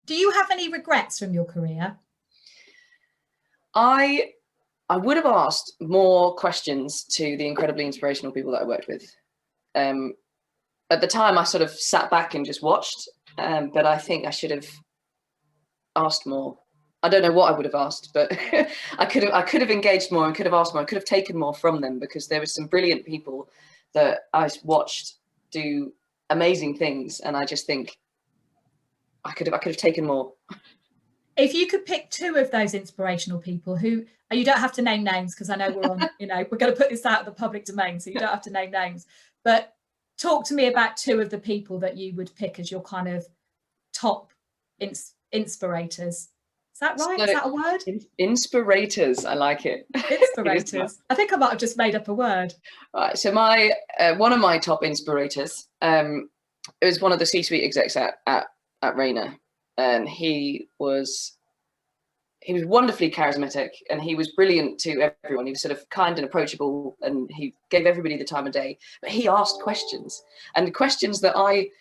Do you have any regrets from your career? I would have asked more questions to the incredibly inspirational people that I worked with. At the time, I sort of sat back and just watched, but I think I should have asked more. I don't know what I would have asked, but I could have engaged more and could have asked more. I could have taken more from them, because there were some brilliant people that I watched do amazing things, and I just think I could have taken more. If you could pick two of those inspirational people who, you don't have to name names because I know we're on, we're going to put this out in the public domain, so you don't have to name names, but talk to me about two of the people that you would pick as your kind of top inspirators. Is that right? So, is that a word? Inspirators. I like it. Inspirators. I think I might have just made up a word. Right. So my one of my top inspirators was one of the C-suite execs at Rayner, and he was wonderfully charismatic, and he was brilliant to everyone. He was sort of kind and approachable, and he gave everybody the time of day. But he asked questions, and the questions that I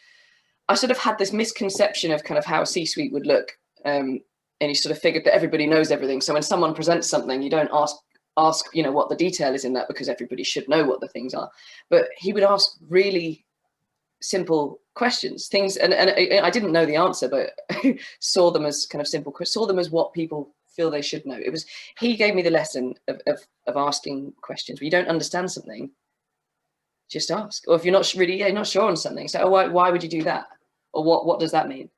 sort of had this misconception of kind of how a C-suite would look. And he sort of figured that everybody knows everything. So when someone presents something, you don't ask, what the detail is in that, because everybody should know what the things are. But he would ask really simple questions, things, and I didn't know the answer, but saw them as kind of simple, saw them as what people feel they should know. He gave me the lesson of asking questions. When you don't understand something, just ask. Or if you're not really, not sure on something, say, oh, why would you do that? Or what does that mean?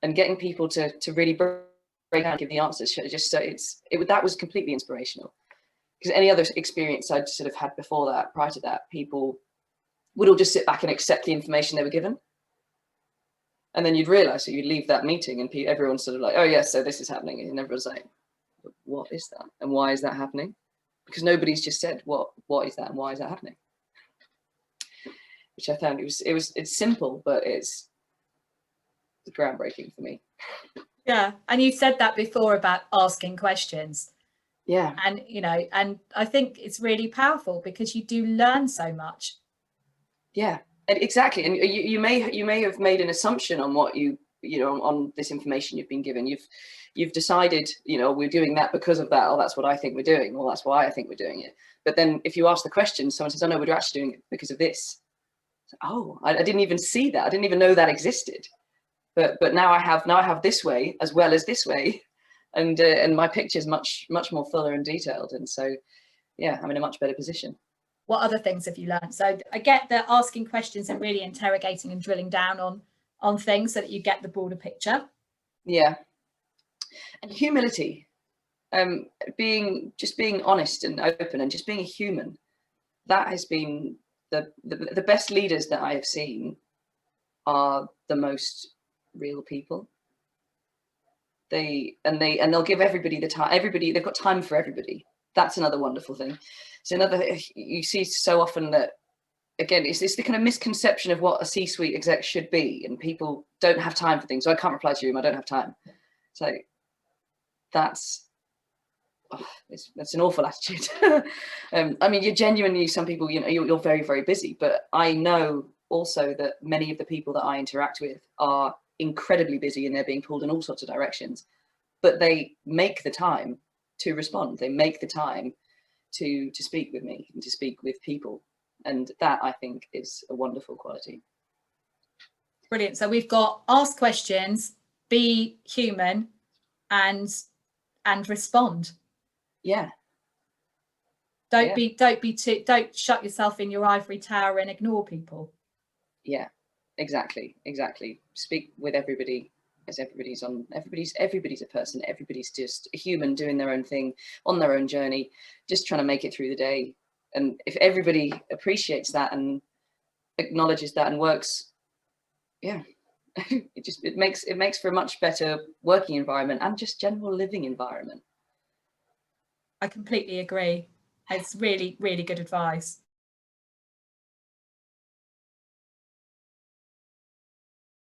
And getting people to really break down and give the answers, just so that was completely inspirational. Because any other experience I'd sort of had before that, prior to that, people would all just sit back and accept the information they were given. And then you'd realize that you'd leave that meeting and everyone's sort of like, oh yes, so this is happening. And everyone's like, what is that? And why is that happening? Because nobody's just said, what is that? And why is that happening? Which I found it's simple, but it's groundbreaking for me. Yeah. And you said that before about asking questions. Yeah. And, and I think it's really powerful because you do learn so much. Yeah, exactly. And you may have made an assumption on what on this information you've been given. You've decided, we're doing that because of that, or that's what I think we're doing, or that's why I think we're doing it. But then if you ask the question, someone says, oh no, we're actually doing it because of this. Oh, I didn't even see that. I didn't even know that existed. But now I have this way as well as this way, and my picture is much more fuller and detailed, and so yeah, I'm in a much better position. What other things have you learned? So I get that asking questions and really interrogating and drilling down on things so that you get the broader picture. Yeah, and humility, being honest and open, and just being a human. That has been the best leaders that I have seen are the most real people. They'll give everybody the time. They've got time for everybody. That's another wonderful thing. It's you see so often that, again, it's the kind of misconception of what a C-suite exec should be, and people don't have time for things. So I can't reply to you, I don't have time. So that's an awful attitude. I mean, you're genuinely, some people, you're very, very busy, but I know also that many of the people that I interact with are incredibly busy, and they're being pulled in all sorts of directions, but they make the time to respond. They make the time to speak with me and to speak with people. And that, I think, is a wonderful quality. Brilliant. So we've got ask questions, be human, and respond. Yeah. Don't shut yourself in your ivory tower and ignore people. Yeah, exactly. Speak with everybody, as everybody's a person. Everybody's just a human doing their own thing on their own journey, just trying to make it through the day. And if everybody appreciates that and acknowledges that and works, yeah, it makes for a much better working environment and just general living environment. I completely agree. It's really, really good advice.